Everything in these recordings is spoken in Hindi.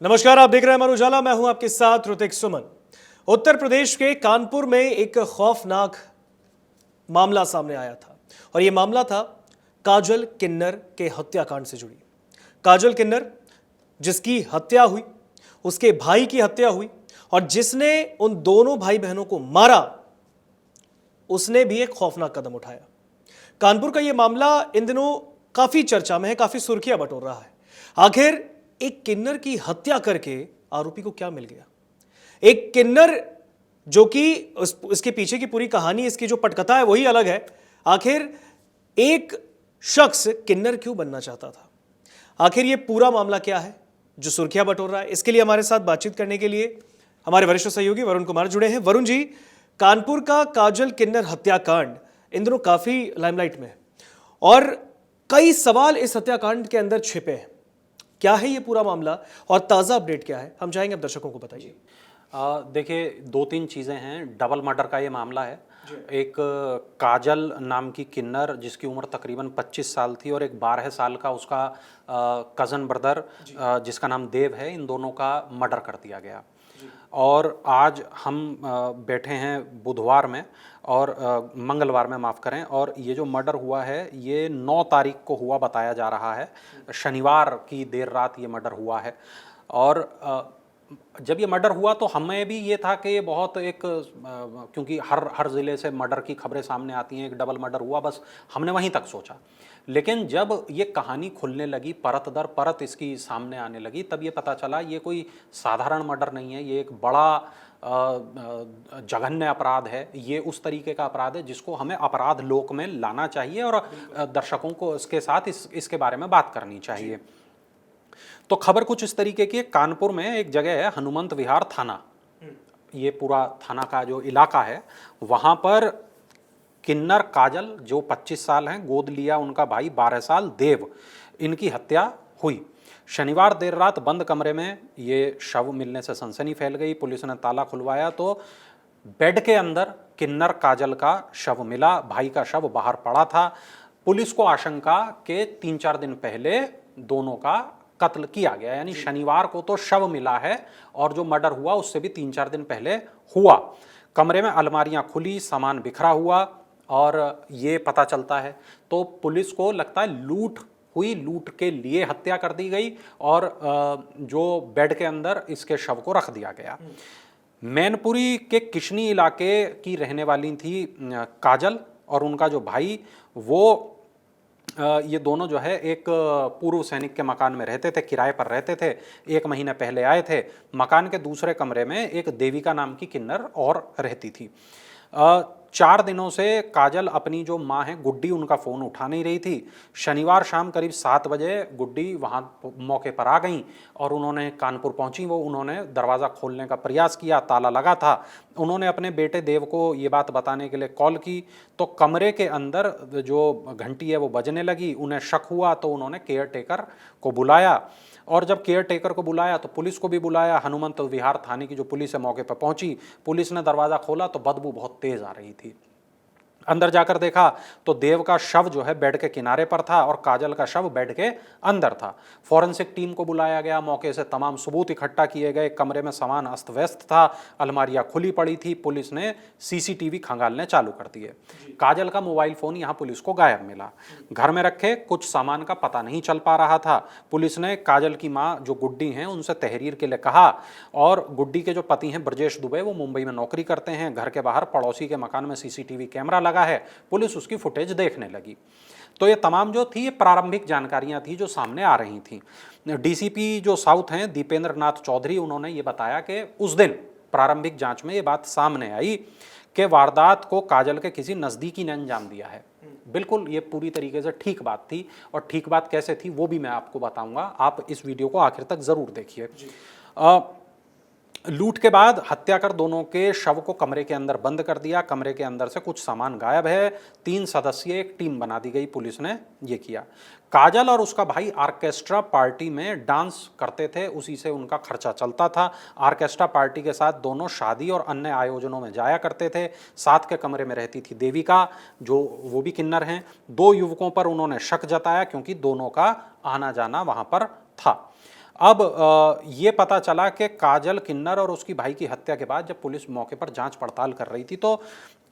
नमस्कार, आप देख रहे हैं अमर उजाला। मैं हूं आपके साथ ऋतिक सुमन। उत्तर प्रदेश के कानपुर में एक खौफनाक मामला सामने आया था और यह मामला था काजल किन्नर के हत्याकांड से जुड़ी। काजल किन्नर जिसकी हत्या हुई, उसके भाई की हत्या हुई और जिसने उन दोनों भाई बहनों को मारा, उसने भी एक खौफनाक कदम उठाया। कानपुर का यह मामला इन दिनों काफी चर्चा में है, काफी सुर्खियां बटोर रहा है। आखिर एक किन्नर की हत्या करके आरोपी को क्या मिल गया? एक किन्नर जो कि इसके पीछे की पूरी कहानी, इसकी जो पटकथा है वही अलग है। आखिर एक शख्स किन्नर क्यों बनना चाहता था? आखिर ये पूरा मामला क्या है जो सुर्खियां बटोर रहा है? इसके लिए हमारे साथ बातचीत करने के लिए हमारे वरिष्ठ सहयोगी वरुण कुमार जुड़े हैं। वरुण जी, कानपुर का काजल किन्नर हत्याकांड इन दिनों काफी लाइमलाइट में है और कई सवाल इस हत्याकांड के अंदर छिपे हैं। क्या है ये पूरा मामला और ताज़ा अपडेट क्या है, हम चाहेंगे आप दर्शकों को बताइए। देखिए, दो तीन चीज़ें हैं। डबल मर्डर का ये मामला है। एक काजल नाम की किन्नर जिसकी उम्र तकरीबन 25 साल थी और एक 12 साल का उसका कज़न ब्रदर जिसका नाम देव है, इन दोनों का मर्डर कर दिया गया। और आज हम बैठे हैं बुधवार में और मंगलवार में, माफ़ करें, और ये जो मर्डर हुआ है ये 9 तारीख को हुआ बताया जा रहा है। शनिवार की देर रात ये मर्डर हुआ है। और जब ये मर्डर हुआ तो हमें भी ये था कि ये बहुत एक क्योंकि हर ज़िले से मर्डर की खबरें सामने आती हैं, एक डबल मर्डर हुआ, बस हमने वहीं तक सोचा। लेकिन जब ये कहानी खुलने लगी, परत दर परत इसकी सामने आने लगी, तब ये पता चला ये कोई साधारण मर्डर नहीं है। ये एक बड़ा जघन्य अपराध है। ये उस तरीके का अपराध है जिसको हमें अपराध लोक में लाना चाहिए और दर्शकों को इसके साथ इसके बारे में बात करनी चाहिए। तो खबर कुछ इस तरीके की है। कानपुर में एक जगह है हनुमंत विहार थाना, ये पूरा थाना का जो इलाका है, वहाँ पर किन्नर काजल जो 25 साल हैं, गोद लिया उनका भाई 12 साल देव, इनकी हत्या हुई। शनिवार देर रात बंद कमरे में ये शव मिलने से सनसनी फैल गई। पुलिस ने ताला खुलवाया तो बेड के अंदर किन्नर काजल का शव मिला, भाई का शव बाहर पड़ा था। पुलिस को आशंका के 3-4 दिन पहले दोनों का कत्ल किया गया, यानी शनिवार को तो शव मिला है और जो मर्डर हुआ उससे भी 3-4 दिन पहले हुआ। कमरे में अलमारियां खुली, सामान बिखरा हुआ और ये पता चलता है तो पुलिस को लगता है लूट हुई, लूट के लिए हत्या कर दी गई और जो बेड के अंदर इसके शव को रख दिया गया। मैनपुरी के किशनी इलाके की रहने वाली थी काजल और उनका जो भाई, वो ये दोनों जो है एक पूर्व सैनिक के मकान में रहते थे, किराए पर रहते थे। 1 महीने पहले आए थे। मकान के दूसरे कमरे में एक देविका नाम की किन्नर और रहती थी। 4 दिनों से काजल अपनी जो माँ है गुड्डी, उनका फ़ोन उठा नहीं रही थी। शनिवार शाम करीब 7 बजे गुड्डी वहाँ मौके पर आ गई और उन्होंने कानपुर पहुँची। उन्होंने दरवाज़ा खोलने का प्रयास किया, ताला लगा था। उन्होंने अपने बेटे देव को ये बात बताने के लिए कॉल की तो कमरे के अंदर जो घंटी है वो बजने लगी। उन्हें शक हुआ तो उन्होंने केयर टेकर को बुलाया और जब केयर टेकर को बुलाया तो पुलिस को भी बुलाया। हनुमंत विहार थाने की जो पुलिस है मौके पर पहुंची। पुलिस ने दरवाज़ा खोला तो बदबू बहुत तेज़ आ रही थी। अंदर जाकर देखा तो देव का शव जो है बेड के किनारे पर था और काजल का शव बेड के अंदर था। फॉरेंसिक टीम को बुलाया गया, मौके से तमाम सबूत इकट्ठा किए गए। कमरे में सामान अस्त व्यस्त था, अलमारियां खुली पड़ी थी। पुलिस ने सीसीटीवी खंगालने चालू कर दिए। काजल का मोबाइल फ़ोन यहाँ पुलिस को गायब मिला। घर में रखे कुछ सामान का पता नहीं चल पा रहा था। पुलिस ने काजल की माँ जो गुड्डी हैं उनसे तहरीर के लिए कहा और गुड्डी के जो पति हैं ब्रजेश दुबे, वो मुंबई में नौकरी करते हैं। घर के बाहर पड़ोसी के मकान में सीसीटीवी कैमरा लगा है। पुलिस उसकी फुटेज देखने लगी। तो ये तमाम जो थी ये प्रारंभिक जानकारियां थी जो सामने आ रही थी। डीसीपी जो साउथ हैं दीपेंद्र नाथ चौधरी, उन्होंने ये बताया कि उस दिन प्रारंभिक जांच में ये बात सामने आई कि वारदात को काजल के किसी नज़दीकी ने अंजाम दिया है। बिल्कुल ये पूरी तरीके से ठीक बात थी और ठीक बात कैसे थी वो भी मैं आपको बताऊंगा। आप इस वीडियो को आखिर तक ज़रूर देखिए। लूट के बाद हत्या कर दोनों के शव को कमरे के अंदर बंद कर दिया। कमरे के अंदर से कुछ सामान गायब है। 3 सदस्यीय एक टीम बना दी गई, पुलिस ने ये किया। काजल और उसका भाई ऑर्केस्ट्रा पार्टी में डांस करते थे, उसी से उनका खर्चा चलता था। ऑर्केस्ट्रा पार्टी के साथ दोनों शादी और अन्य आयोजनों में जाया करते थे। साथ के कमरे में रहती थी देविका, जो वो भी किन्नर हैं। 2 युवकों पर उन्होंने शक जताया क्योंकि दोनों का आना जाना वहाँ पर था। अब ये पता चला कि काजल किन्नर और उसकी भाई की हत्या के बाद जब पुलिस मौके पर जांच पड़ताल कर रही थी तो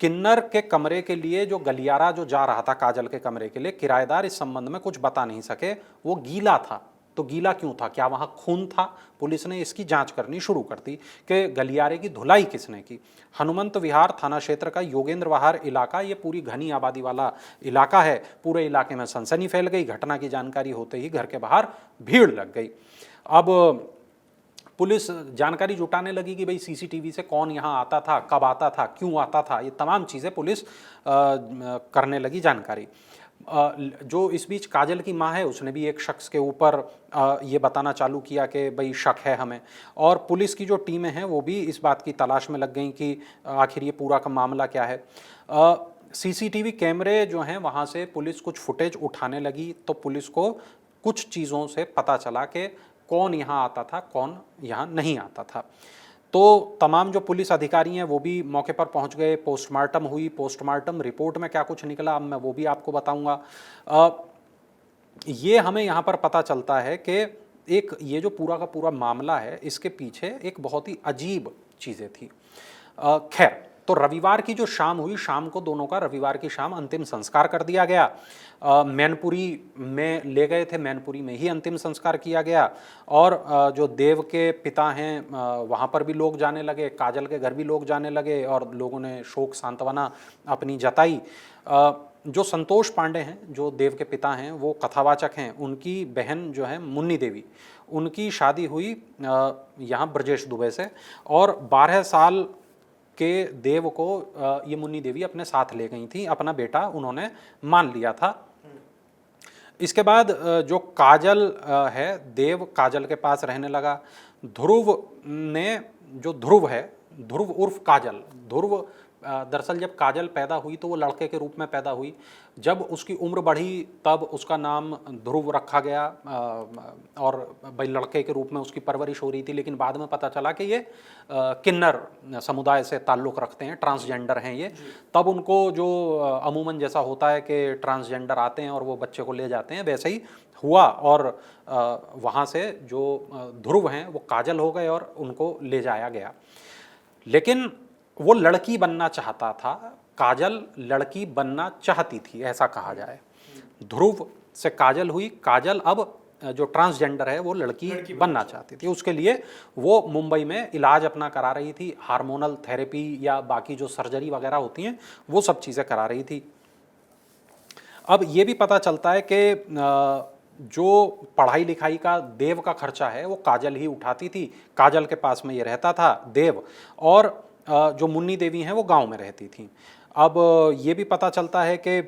किन्नर के कमरे के लिए जो गलियारा जो जा रहा था काजल के कमरे के लिए, किराएदार इस संबंध में कुछ बता नहीं सके। वो गीला था। तो गीला क्यों था? क्या वहां खून था? पुलिस ने इसकी जांच करनी शुरू कर दी कि गलियारे की धुलाई किसने की। हनुमंत विहार थाना क्षेत्र का योगेंद्र विहार इलाका, ये पूरी घनी आबादी वाला इलाका है। पूरे इलाके में सनसनी फैल गई। घटना की जानकारी होते ही घर के बाहर भीड़ लग गई। अब पुलिस जानकारी जुटाने लगी कि भाई सीसीटीवी से कौन यहाँ आता था, कब आता था, क्यों आता था, ये तमाम चीज़ें पुलिस करने लगी जानकारी। जो इस बीच काजल की माँ है उसने भी एक शख्स के ऊपर ये बताना चालू किया कि भाई शक है हमें। और पुलिस की जो टीमें हैं वो भी इस बात की तलाश में लग गई कि आखिर ये पूरा का मामला क्या है। सीसीटीवी कैमरे जो हैं वहाँ से पुलिस कुछ फुटेज उठाने लगी तो पुलिस को कुछ चीज़ों से पता चला कि कौन यहाँ आता था, कौन यहाँ नहीं आता था। तो तमाम जो पुलिस अधिकारी हैं वो भी मौके पर पहुंच गए। पोस्टमार्टम हुई। पोस्टमार्टम रिपोर्ट में क्या कुछ निकला अब मैं वो भी आपको बताऊंगा। ये हमें यहाँ पर पता चलता है कि एक ये जो पूरा का पूरा मामला है इसके पीछे एक बहुत ही अजीब चीज़ें थी। खैर, तो रविवार की जो शाम हुई, शाम को दोनों का रविवार की शाम अंतिम संस्कार कर दिया गया। मैनपुरी में ले गए थे, मैनपुरी में ही अंतिम संस्कार किया गया। और जो देव के पिता हैं वहाँ पर भी लोग जाने लगे, काजल के घर भी लोग जाने लगे और लोगों ने शोक सांत्वना अपनी जताई। जो संतोष पांडे हैं, जो देव के पिता हैं, वो कथावाचक हैं। उनकी बहन जो है मुन्नी देवी, उनकी शादी हुई यहाँ ब्रजेश दुबे से। और 12 साल के देव को ये मुन्नी देवी अपने साथ ले गई थी। अपना बेटा उन्होंने मान लिया था। इसके बाद जो काजल है, देव काजल के पास रहने लगा। ध्रुव ने, जो ध्रुव है, ध्रुव उर्फ काजल, ध्रुव दरअसल जब काजल पैदा हुई तो वो लड़के के रूप में पैदा हुई। जब उसकी उम्र बढ़ी तब उसका नाम ध्रुव रखा गया और भाई लड़के के रूप में उसकी परवरिश हो रही थी। लेकिन बाद में पता चला कि ये किन्नर समुदाय से ताल्लुक़ रखते हैं, ट्रांसजेंडर हैं ये। तब उनको जो अमूमन जैसा होता है कि ट्रांसजेंडर आते हैं और वो बच्चे को ले जाते हैं, वैसे ही हुआ। और वहाँ से जो ध्रुव हैं वो काजल हो गए और उनको ले जाया गया। लेकिन वो लड़की बनना चाहता था, काजल लड़की बनना चाहती थी, ऐसा कहा जाए। ध्रुव से काजल हुई। काजल अब जो ट्रांसजेंडर है वो लड़की बनना चाहती थी। उसके लिए वो मुंबई में इलाज अपना करा रही थी। हार्मोनल थेरेपी या बाकी जो सर्जरी वगैरह होती हैं वो सब चीज़ें करा रही थी। अब ये भी पता चलता है कि जो पढ़ाई लिखाई का देव का खर्चा है वो काजल ही उठाती थी। काजल के पास में ये रहता था देव। और जो मुन्नी देवी हैं वो गांव में रहती थी। अब ये भी पता चलता है कि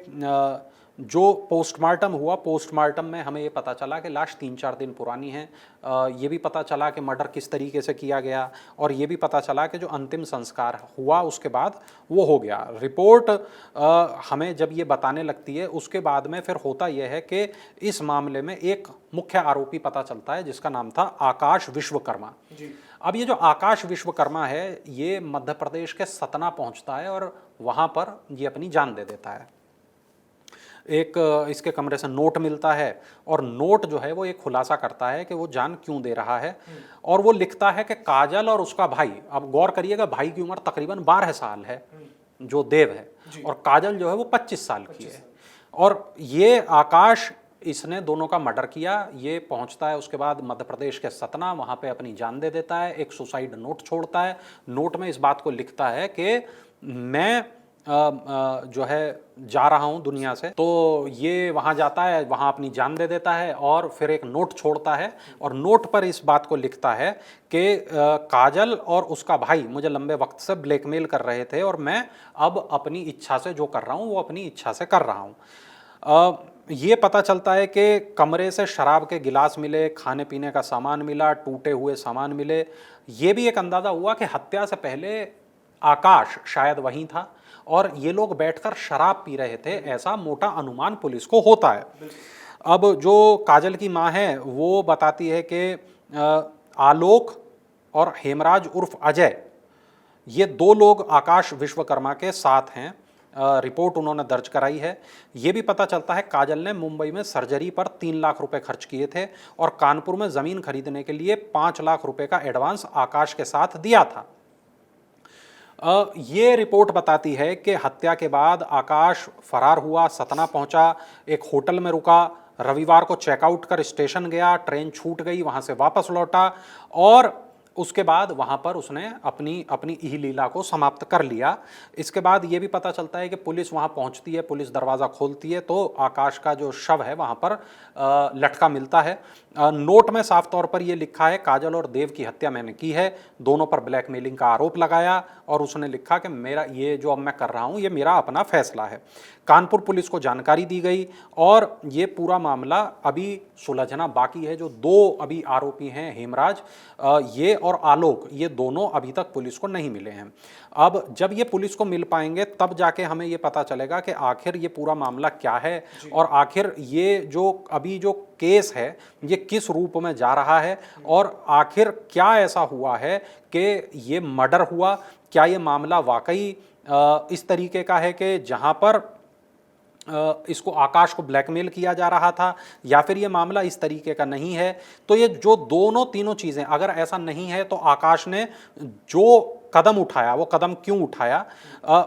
जो पोस्टमार्टम हुआ, पोस्टमार्टम में हमें ये पता चला कि लाश 3-4 दिन पुरानी है। ये भी पता चला कि मर्डर किस तरीके से किया गया। और ये भी पता चला कि जो अंतिम संस्कार हुआ उसके बाद वो हो गया। रिपोर्ट हमें जब ये बताने लगती है उसके बाद में फिर होता यह है कि इस मामले में एक मुख्य आरोपी पता चलता है जिसका नाम था आकाश विश्वकर्मा। अब ये जो आकाश विश्वकर्मा है ये मध्य प्रदेश के सतना पहुंचता है और वहाँ पर ये अपनी जान दे देता है। एक इसके कमरे से नोट मिलता है और नोट जो है वो एक खुलासा करता है कि वो जान क्यों दे रहा है। और वो लिखता है कि काजल और उसका भाई, अब गौर करिएगा भाई की उम्र तकरीबन 12 साल है जो देव है, और काजल जो है वो 25 साल की है। और ये आकाश, इसने दोनों का मर्डर किया। ये पहुंचता है उसके बाद मध्य प्रदेश के सतना, वहाँ पे अपनी जान दे देता है। एक सुसाइड नोट छोड़ता है। नोट में इस बात को लिखता है कि मैं जो है जा रहा हूँ दुनिया से। तो ये वहाँ जाता है, वहाँ अपनी जान दे देता है और फिर एक नोट छोड़ता है। और नोट पर इस बात को लिखता है कि काजल और उसका भाई मुझे लंबे वक्त से ब्लैकमेल कर रहे थे और मैं अब अपनी इच्छा से जो कर रहा हूँ वो अपनी इच्छा से कर रहा हूँ। ये पता चलता है कि कमरे से शराब के गिलास मिले, खाने पीने का सामान मिला, टूटे हुए सामान मिले। ये भी एक अंदाज़ा हुआ कि हत्या से पहले आकाश शायद वहीं था और ये लोग बैठकर शराब पी रहे थे, ऐसा मोटा अनुमान पुलिस को होता है। अब जो काजल की माँ है वो बताती है कि आलोक और हेमराज उर्फ अजय, ये 2 लोग आकाश विश्वकर्मा के साथ हैं रिपोर्ट उन्होंने दर्ज कराई है। ये भी पता चलता है काजल ने मुंबई में सर्जरी पर 3 लाख रुपए खर्च किए थे और कानपुर में ज़मीन खरीदने के लिए 5 लाख रुपए का एडवांस आकाश के साथ दिया था। ये रिपोर्ट बताती है कि हत्या के बाद आकाश फरार हुआ, सतना पहुंचा, एक होटल में रुका, रविवार को चेकआउट कर स्टेशन गया, ट्रेन छूट गई, वहां से वापस लौटा और उसके बाद वहां पर उसने अपनी अपनी इह लीला को समाप्त कर लिया। इसके बाद ये भी पता चलता है कि पुलिस वहां पहुंचती है, पुलिस दरवाज़ा खोलती है तो आकाश का जो शव है वहां पर लटका मिलता है। नोट में साफ तौर पर यह लिखा है काजल और देव की हत्या मैंने की है, दोनों पर ब्लैकमेलिंग का आरोप लगाया और उसने लिखा कि मेरा ये जो अब मैं कर रहा हूं ये मेरा अपना फैसला है। कानपुर पुलिस को जानकारी दी गई और ये पूरा मामला अभी सुलझना बाकी है। जो 2 अभी आरोपी हैं हेमराज ये और आलोक, ये दोनों अभी तक पुलिस को नहीं मिले हैं। अब जब ये पुलिस को मिल पाएंगे तब जाके हमें ये पता चलेगा कि आखिर ये पूरा मामला क्या है और आखिर ये जो अभी जो केस है ये किस रूप में जा रहा है और आखिर क्या ऐसा हुआ है कि ये मर्डर हुआ। क्या ये मामला वाकई इस तरीके का है कि जहां पर इसको आकाश को ब्लैकमेल किया जा रहा था या फिर ये मामला इस तरीके का नहीं है। तो ये जो दोनों तीनों चीज़ें अगर ऐसा नहीं है तो आकाश ने जो कदम उठाया वो कदम क्यों उठाया।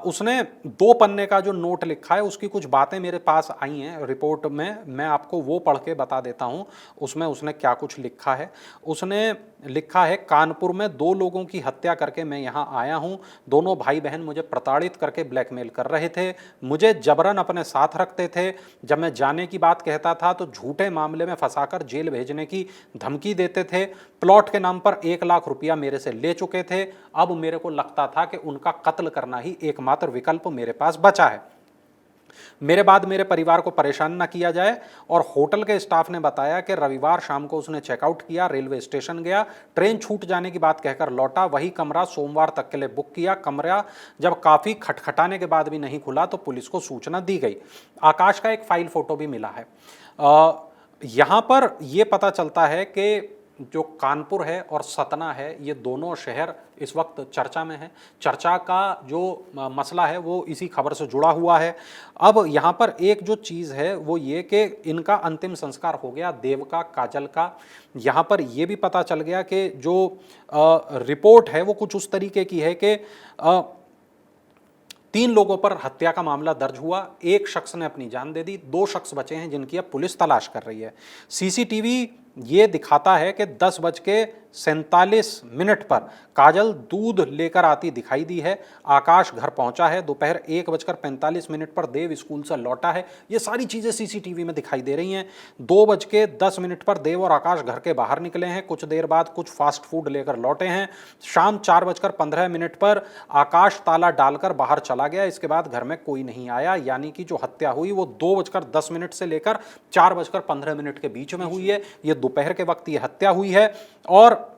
उसने 2 पन्ने का जो नोट लिखा है उसकी कुछ बातें मेरे पास आई हैं रिपोर्ट में, मैं आपको वो पढ़ के बता देता हूँ उसमें उसने क्या कुछ लिखा है। उसने लिखा है कानपुर में 2 लोगों की हत्या करके मैं यहाँ आया हूँ, दोनों भाई बहन मुझे प्रताड़ित करके ब्लैकमेल कर रहे थे, मुझे जबरन अपने साथ रखते थे, जब मैं जाने की बात कहता था तो झूठे मामले में फंसाकर जेल भेजने की धमकी देते थे, प्लॉट के नाम पर 1 लाख रुपया मेरे से ले चुके थे। अब मेरे को लगता था कि उनका कत्ल करना ही एकमात्र विकल्प मेरे पास बचा है। मेरे बाद मेरे परिवार को परेशान न किया जाए। और होटल के स्टाफ ने बताया कि रविवार शाम को उसने चेकआउट किया, रेलवे स्टेशन गया, ट्रेन छूट जाने की बात कहकर लौटा, वही कमरा सोमवार तक के लिए बुक किया। कमरा जब काफ़ी खटखटाने के बाद भी नहीं खुला तो पुलिस को सूचना दी गई। आकाश का एक फाइल फोटो भी मिला है। यहाँ पर यह पता चलता है कि जो कानपुर है और सतना है ये दोनों शहर इस वक्त चर्चा में है। चर्चा का जो मसला है वो इसी खबर से जुड़ा हुआ है। अब यहाँ पर एक जो चीज़ है वो ये कि इनका अंतिम संस्कार हो गया, देव का, काजल का। यहाँ पर ये भी पता चल गया कि जो रिपोर्ट है वो कुछ उस तरीके की है कि 3 लोगों पर हत्या का मामला दर्ज हुआ, 1 शख्स ने अपनी जान दे दी, 2 शख्स बचे हैं जिनकी अब पुलिस तलाश कर रही है। सीसीटीवी ये दिखाता है कि 10:47 पर काजल दूध लेकर आती दिखाई दी है, आकाश घर पहुंचा है, दोपहर 1:45 पर देव स्कूल से लौटा है। ये सारी चीज़ें सीसीटीवी में दिखाई दे रही हैं। 2:10 पर देव और आकाश घर के बाहर निकले हैं, कुछ देर बाद कुछ फास्ट फूड लेकर लौटे हैं। शाम 4:15 पर आकाश ताला डालकर बाहर चला गया, इसके बाद घर में कोई नहीं आया। यानी कि जो हत्या हुई वो 2:10 से लेकर 4:15 के बीच में हुई है। ये दोपहर के वक्त ये हत्या हुई है और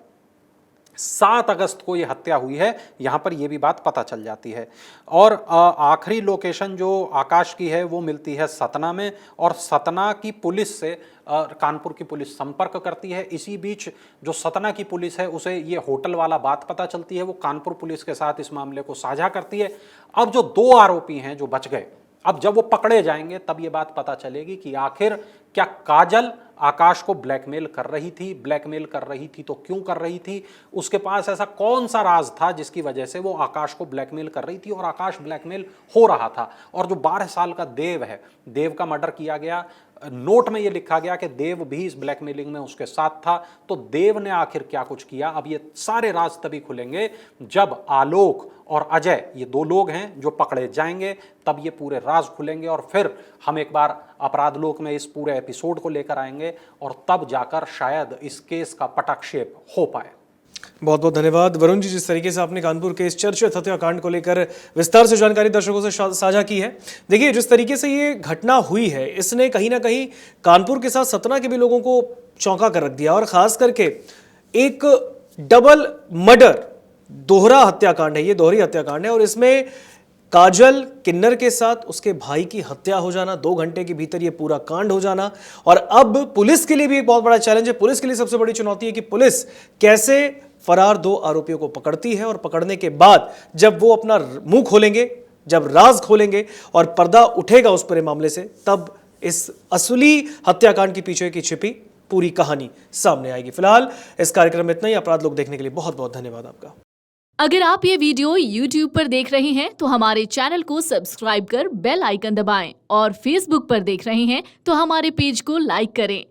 7 अगस्त को ये हत्या हुई है, यहां पर ये भी बात पता चल जाती है। और आखिरी लोकेशन जो आकाश की है वो मिलती है सतना में और सतना की पुलिस से कानपुर की पुलिस संपर्क करती है। इसी बीच जो सतना की पुलिस है उसे ये होटल वाला बात पता चलती है, वो कानपुर पुलिस के साथ इस मामले को साझा करती है। अब जो 2 आरोपी हैं जो बच गए, अब जब वो पकड़े जाएंगे तब ये बात पता चलेगी कि आखिर क्या काजल आकाश को ब्लैकमेल कर रही थी, ब्लैकमेल कर रही थी तो क्यों कर रही थी, उसके पास ऐसा कौन सा राज था जिसकी वजह से वो आकाश को ब्लैकमेल कर रही थी और आकाश ब्लैकमेल हो रहा था। और जो 12 साल का देव है, देव का मर्डर किया गया, नोट में ये लिखा गया कि देव भी इस ब्लैकमेलिंग में उसके साथ था। तो देव ने आखिर क्या कुछ किया, अब ये सारे राज तभी खुलेंगे जब आलोक और अजय, ये 2 लोग हैं जो पकड़े जाएंगे, तब ये पूरे राज खुलेंगे और फिर हम एक बार अपराध लोक में इस पूरे एपिसोड को लेकर आएंगे और तब जाकर शायद इस केस का पटाक्षेप हो पाए। बहुत बहुत धन्यवाद वरुण जी, जिस तरीके से आपने कानपुर के इस चर्चित हत्याकांड को लेकर विस्तार से जानकारी दर्शकों से साझा की है। देखिए, जिस तरीके से ये घटना हुई है इसने कहीं ना कहीं कानपुर के साथ सतना के भी लोगों को चौंका कर रख दिया और खास करके एक डबल मर्डर, दोहरा हत्याकांड है, ये दोहरी हत्याकांड है और इसमें काजल किन्नर के साथ उसके भाई की हत्या हो जाना, 2 घंटे के भीतर ये पूरा कांड हो जाना। और अब पुलिस के लिए भी एक बहुत बड़ा चैलेंज है, पुलिस के लिए सबसे बड़ी चुनौती है कि पुलिस कैसे फरार 2 आरोपियों को पकड़ती है और पकड़ने के बाद जब वो अपना मुंह खोलेंगे, जब राज खोलेंगे और पर्दा उठेगा उस पूरे मामले से, तब इस असली हत्याकांड के पीछे की छिपी पूरी कहानी सामने आएगी। फिलहाल इस कार्यक्रम में इतना ही। अपराध लोग देखने के लिए बहुत बहुत धन्यवाद आपका। अगर आप ये वीडियो YouTube पर देख रहे हैं तो हमारे चैनल को सब्सक्राइब कर बेल आइकन दबाएं और Facebook पर देख रहे हैं तो हमारे पेज को लाइक करें।